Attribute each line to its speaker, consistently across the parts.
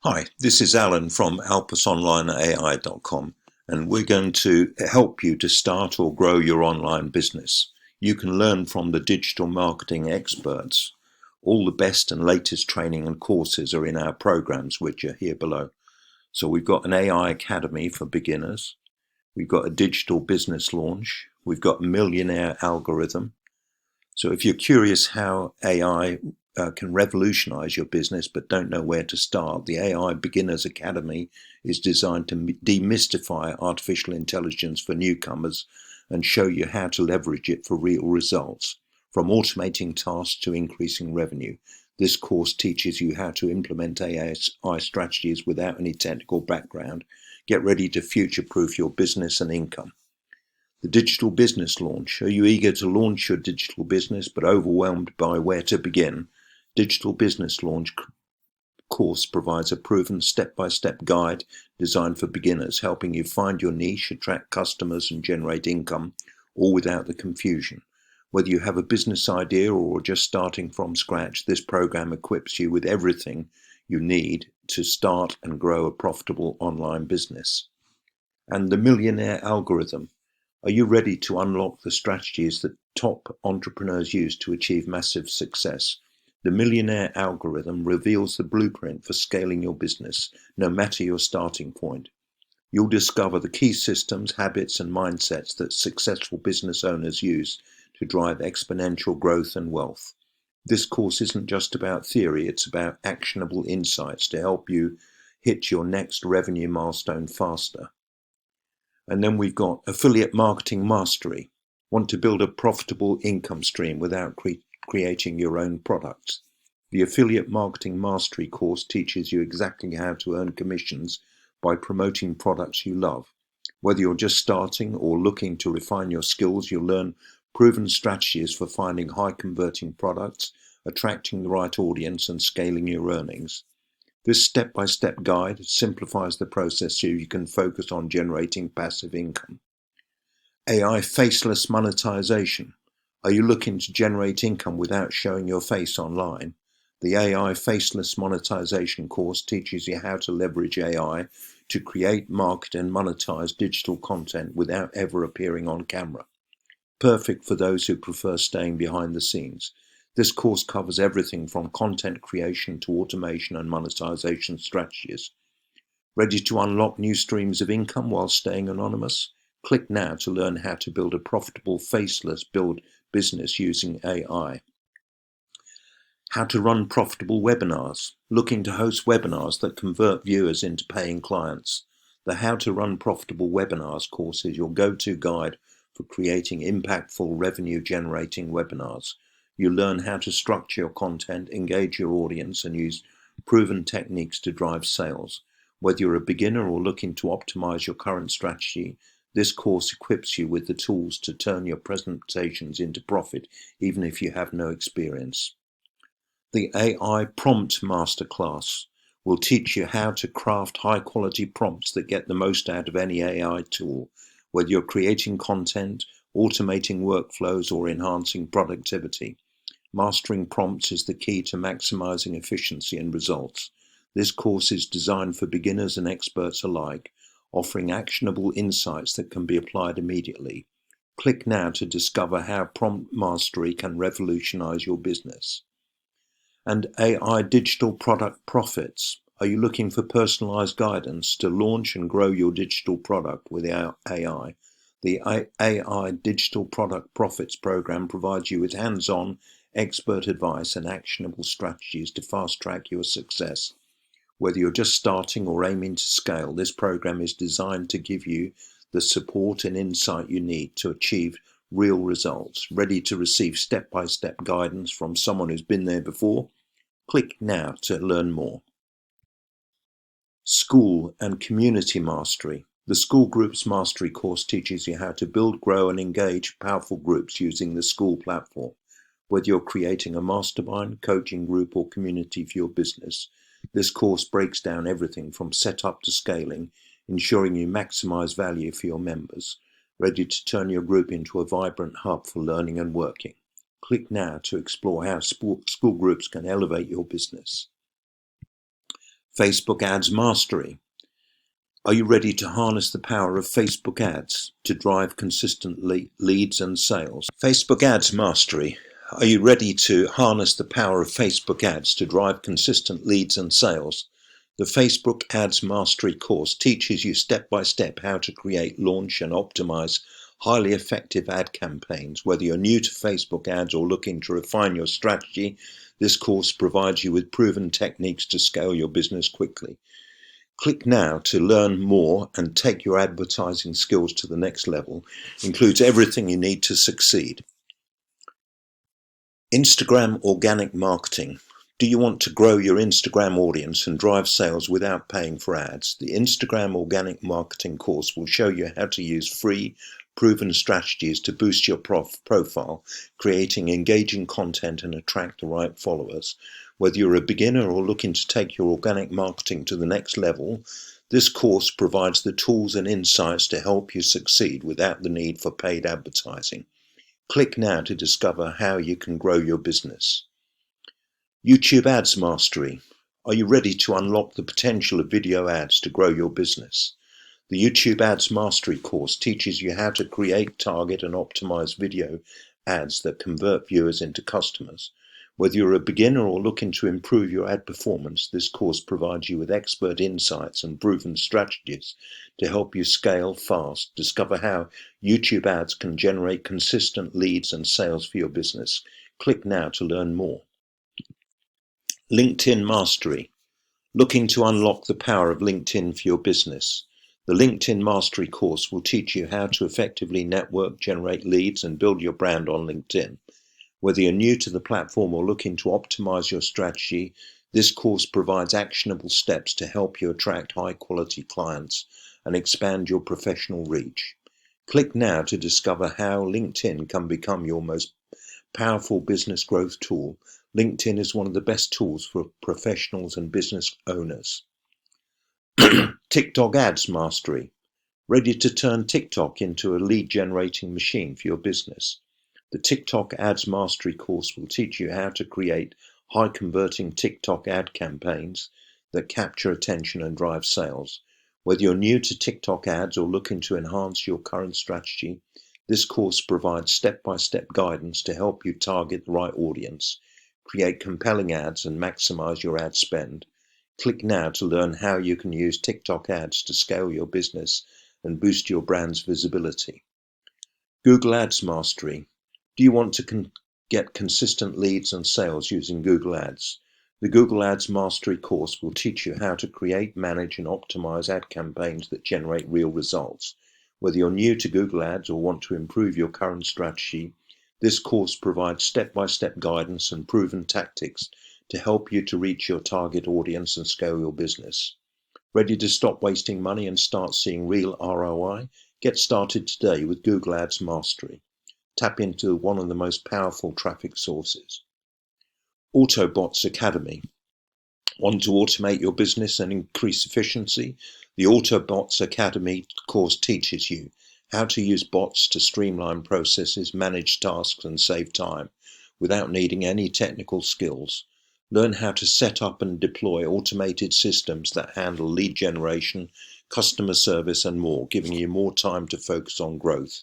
Speaker 1: Hi, this is Alan from alpusonlineai.com, and we're going to help you to start or grow your online business. You can learn from the digital marketing experts. All the best and latest training and courses are in our programs, which are here below. So we've got an AI Academy for beginners. We've got a digital business launch. We've got a millionaire algorithm. So if you're curious how AI can revolutionize your business but don't know where to start, the AI Beginners Academy is designed to demystify artificial intelligence for newcomers and show you how to leverage it for real results. From automating tasks to increasing revenue, this course teaches you how to implement AI strategies without any technical background. Get ready to future-proof your business and income. The digital business launch. Are you eager to launch your digital business but overwhelmed by where to begin? Digital Business Launch course provides a proven step-by-step guide designed for beginners, helping you find your niche, attract customers, and generate income, all without the confusion. Whether you have a business idea or just starting from scratch, this program equips you with everything you need to start and grow a profitable online business. And the millionaire algorithm. Are you ready to unlock the strategies that top entrepreneurs use to achieve massive success? The millionaire algorithm reveals the blueprint for scaling your business, no matter your starting point. You'll discover the key systems, habits, and mindsets that successful business owners use to drive exponential growth and wealth. This course isn't just about theory, it's about actionable insights to help you hit your next revenue milestone faster. And then we've got Affiliate Marketing Mastery. Want to build a profitable income stream without creating your own products? The Affiliate Marketing Mastery course teaches you exactly how to earn commissions by promoting products you love. Whether you're just starting or looking to refine your skills, you'll learn proven strategies for finding high-converting products, attracting the right audience, and scaling your earnings. This step-by-step guide simplifies the process so you can focus on generating passive income. AI Faceless Monetization. Are you looking to generate income without showing your face online? The AI Faceless Monetization course teaches you how to leverage AI to create, market, and monetize digital content without ever appearing on camera. Perfect for those who prefer staying behind the scenes. This course covers everything from content creation to automation and monetization strategies. Ready to unlock new streams of income while staying anonymous? Click now to learn how to build a profitable faceless business using AI. How to run profitable webinars. Looking to host webinars that convert viewers into paying clients? The How to Run Profitable Webinars course is your go-to guide for creating impactful revenue-generating webinars. You learn how to structure your content, engage your audience, and use proven techniques to drive sales. Whether you're a beginner or looking to optimize your current strategy, this course equips you with the tools to turn your presentations into profit, even if you have no experience. The AI Prompt Masterclass will teach you how to craft high-quality prompts that get the most out of any AI tool. Whether you're creating content, automating workflows, or enhancing productivity, mastering prompts is the key to maximizing efficiency and results. This course is designed for beginners and experts alike, offering actionable insights that can be applied immediately. Click now to discover how prompt mastery can revolutionize your business. And AI Digital Product Profits. Are you looking for personalized guidance to launch and grow your digital product with AI? The AI Digital Product Profits program provides you with hands-on, expert advice and actionable strategies to fast-track your success. Whether you're just starting or aiming to scale, this program is designed to give you the support and insight you need to achieve real results. Ready to receive step-by-step guidance from someone who's been there before? Click now to learn more. School and Community Mastery. The School Groups Mastery course teaches you how to build, grow, and engage powerful groups using the school platform. Whether you're creating a mastermind, coaching group, or community for your business, this course breaks down everything from setup to scaling, ensuring you maximize value for your members. Ready to turn your group into a vibrant hub for learning and working? Click now to explore how school groups can elevate your business. Facebook Ads Mastery. Are you ready to harness the power of Facebook ads to drive consistent leads and sales? Facebook Ads Mastery. Are you ready to harness the power of Facebook ads to drive consistent leads and sales? The Facebook Ads Mastery course teaches you step by step how to create, launch and optimize highly effective ad campaigns. Whether you're new to Facebook ads or looking to refine your strategy, this course provides you with proven techniques to scale your business quickly. Click now to learn more and take your advertising skills to the next level. Includes everything you need to succeed. Instagram organic marketing. Do you want to grow your Instagram audience and drive sales without paying for ads? The Instagram organic marketing course will show you how to use free, proven strategies to boost your profile, creating engaging content and attract the right followers. Whether you're a beginner or looking to take your organic marketing to the next level, this course provides the tools and insights to help you succeed without the need for paid advertising. Click now to discover how you can grow your business. YouTube Ads Mastery. Are you ready to unlock the potential of video ads to grow your business? The YouTube Ads Mastery course teaches you how to create, target and optimize video ads that convert viewers into customers. Whether you're a beginner or looking to improve your ad performance, this course provides you with expert insights and proven strategies to help you scale fast. Discover how YouTube ads can generate consistent leads and sales for your business. Click now to learn more. LinkedIn Mastery. Looking to unlock the power of LinkedIn for your business? The LinkedIn Mastery course will teach you how to effectively network, generate leads, and build your brand on LinkedIn. Whether you're new to the platform or looking to optimize your strategy, this course provides actionable steps to help you attract high-quality clients and expand your professional reach. Click now to discover how LinkedIn can become your most powerful business growth tool. LinkedIn is one of the best tools for professionals and business owners. TikTok Ads Mastery. Ready to turn TikTok into a lead generating machine for your business? The TikTok Ads Mastery course will teach you how to create high converting TikTok ad campaigns that capture attention and drive sales. Whether you're new to TikTok ads or looking to enhance your current strategy, this course provides step-by-step guidance to help you target the right audience, create compelling ads and maximize your ad spend. Click now to learn how you can use TikTok ads to scale your business and boost your brand's visibility. Google Ads Mastery. Do you want to get consistent leads and sales using Google Ads? The Google Ads Mastery course will teach you how to create, manage and optimize ad campaigns that generate real results. Whether you're new to Google Ads or want to improve your current strategy, this course provides step-by-step guidance and proven tactics to help you to reach your target audience and scale your business. Ready to stop wasting money and start seeing real ROI? Get started today with Google Ads Mastery. Tap into one of the most powerful traffic sources. Autobots Academy. Want to automate your business and increase efficiency? The Autobots Academy course teaches you how to use bots to streamline processes, manage tasks and save time without needing any technical skills. Learn how to set up and deploy automated systems that handle lead generation, customer service and more, giving you more time to focus on growth.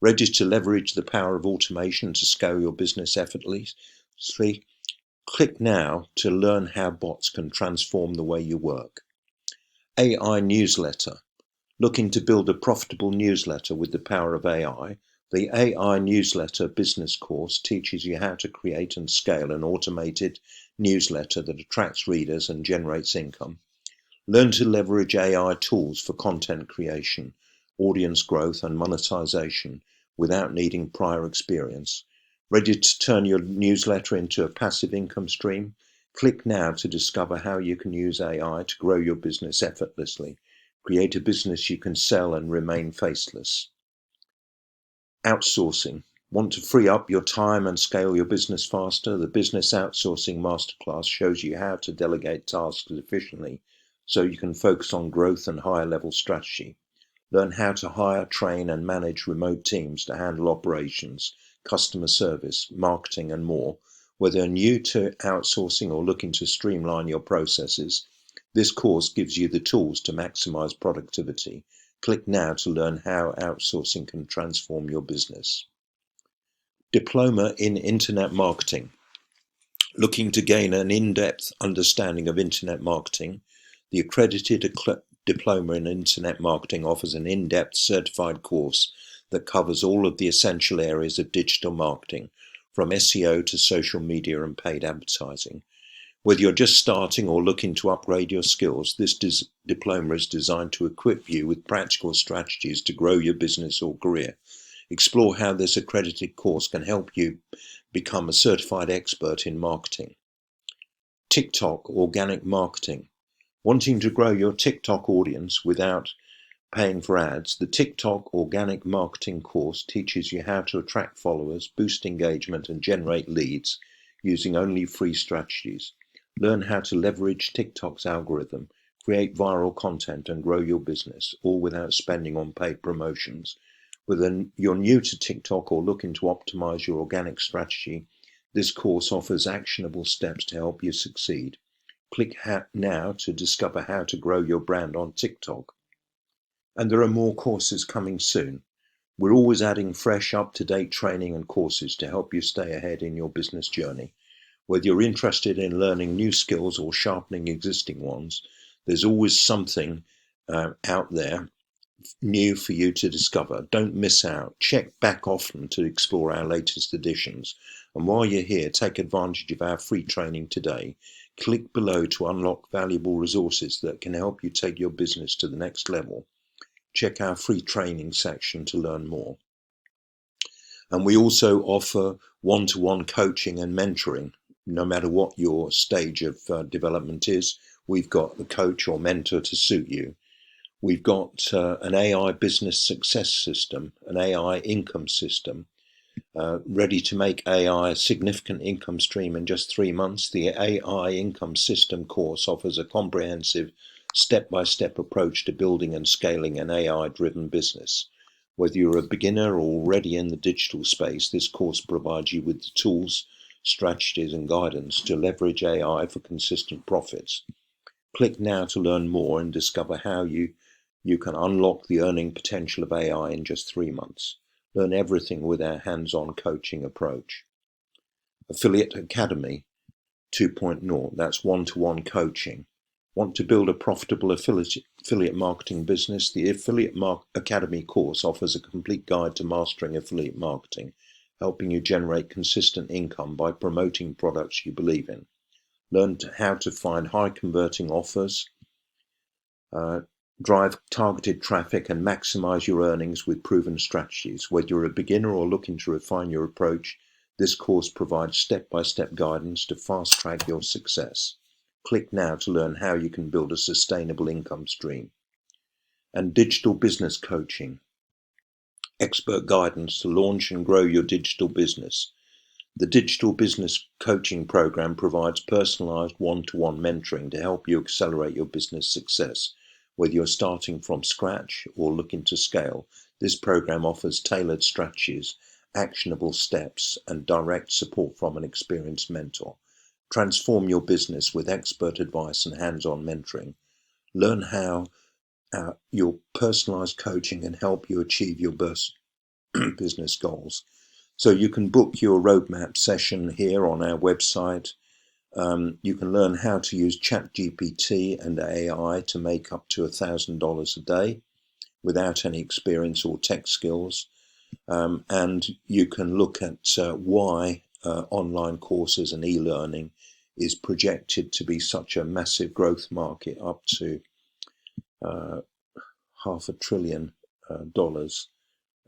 Speaker 1: Ready to leverage the power of automation to scale your business effortlessly? Click now to learn how bots can transform the way you work. AI Newsletter. Looking to build a profitable newsletter with the power of AI? The AI Newsletter Business course teaches you how to create and scale an automated newsletter that attracts readers and generates income. Learn to leverage AI tools for content creation, audience growth and monetization without needing prior experience. Ready to turn your newsletter into a passive income stream? Click now to discover how you can use AI to grow your business effortlessly. Create a business you can sell and remain faceless. Outsourcing. Want to free up your time and scale your business faster? The Business Outsourcing Masterclass shows you how to delegate tasks efficiently so you can focus on growth and higher level strategy. Learn how to hire, train and manage remote teams to handle operations, customer service, marketing and more. Whether you're new to outsourcing or looking to streamline your processes, This course gives you the tools to maximize productivity. Click now to learn how outsourcing can transform your business. Diploma in Internet Marketing. Looking to gain an in-depth understanding of Internet marketing, the accredited Diploma in Internet Marketing offers an in-depth certified course that covers all of the essential areas of digital marketing, from SEO to social media and paid advertising. Whether you're just starting or looking to upgrade your skills, this diploma is designed to equip you with practical strategies to grow your business or career. Explore how this accredited course can help you become a certified expert in marketing. TikTok organic marketing. Wanting to grow your TikTok audience without paying for ads, the TikTok organic marketing course teaches you how to attract followers, boost engagement, and generate leads using only free strategies. Learn how to leverage TikTok's algorithm, create viral content, and grow your business, all without spending on paid promotions. Whether you're new to TikTok or looking to optimize your organic strategy, this course offers actionable steps to help you succeed. Click now to discover how to grow your brand on TikTok. And there are more courses coming soon. We're always adding fresh, up-to-date training and courses to help you stay ahead in your business journey. Whether you're interested in learning new skills or sharpening existing ones, there's always something out there new for you to discover. Don't miss out. Check back often to explore our latest editions. And while you're here, take advantage of our free training today. Click below to unlock valuable resources that can help you take your business to the next level. Check our free training section to learn more. And we also offer one-to-one coaching and mentoring. No matter what your stage of development is, we've got the coach or mentor to suit you. We've got an AI business success system, an AI income system, ready to make AI a significant income stream in just 3 months. The AI income system course offers a comprehensive step-by-step approach to building and scaling an AI-driven business. Whether you're a beginner or already in the digital space, this course provides you with the tools, strategies, and guidance to leverage AI for consistent profits. Click now to learn more and discover how you can unlock the earning potential of AI in just 3 months. Learn everything with our hands-on coaching approach. Affiliate Academy 2.0, that's one-to-one coaching. Want to build a profitable affiliate marketing business? The Affiliate Academy course offers a complete guide to mastering affiliate marketing, helping you generate consistent income by promoting products you believe in. Learn how to find high converting offers, drive targeted traffic, and maximize your earnings with proven strategies. Whether you're a beginner or looking to refine your approach, this course provides step-by-step guidance to fast-track your success. Click now to learn how you can build a sustainable income stream. And digital business coaching, expert guidance to launch and grow your digital business. The Digital Business Coaching Program provides personalized one-to-one mentoring to help you accelerate your business success. Whether you're starting from scratch or looking to scale, this program offers tailored strategies, actionable steps, and direct support from an experienced mentor. Transform your business with expert advice and hands-on mentoring. Learn how your personalized coaching can help you achieve your business goals. So you can book your roadmap session here on our website. You can learn how to use ChatGPT and AI to make up to $1,000 a day without any experience or tech skills. And you can look at why online courses and e-learning is projected to be such a massive growth market, up to $500 billion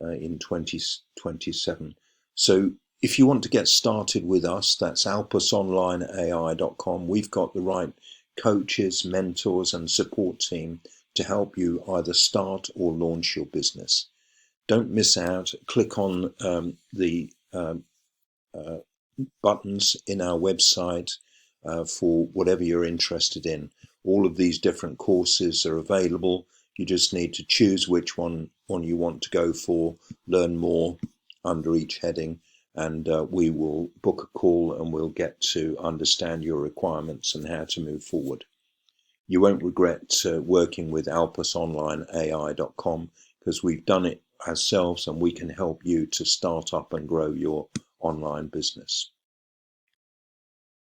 Speaker 1: in 2027. So if you want to get started with us, that's alpusonlineai.com. We've got the right coaches, mentors, and support team to help you either start or launch your business. Don't miss out. Click on the buttons in our website for whatever you're interested in. All of these different courses are available. You just need to choose which one you want to go for, learn more under each heading, and we will book a call and we'll get to understand your requirements and how to move forward. You won't regret working with alpusonlineai.com, because we've done it ourselves and we can help you to start up and grow your online business.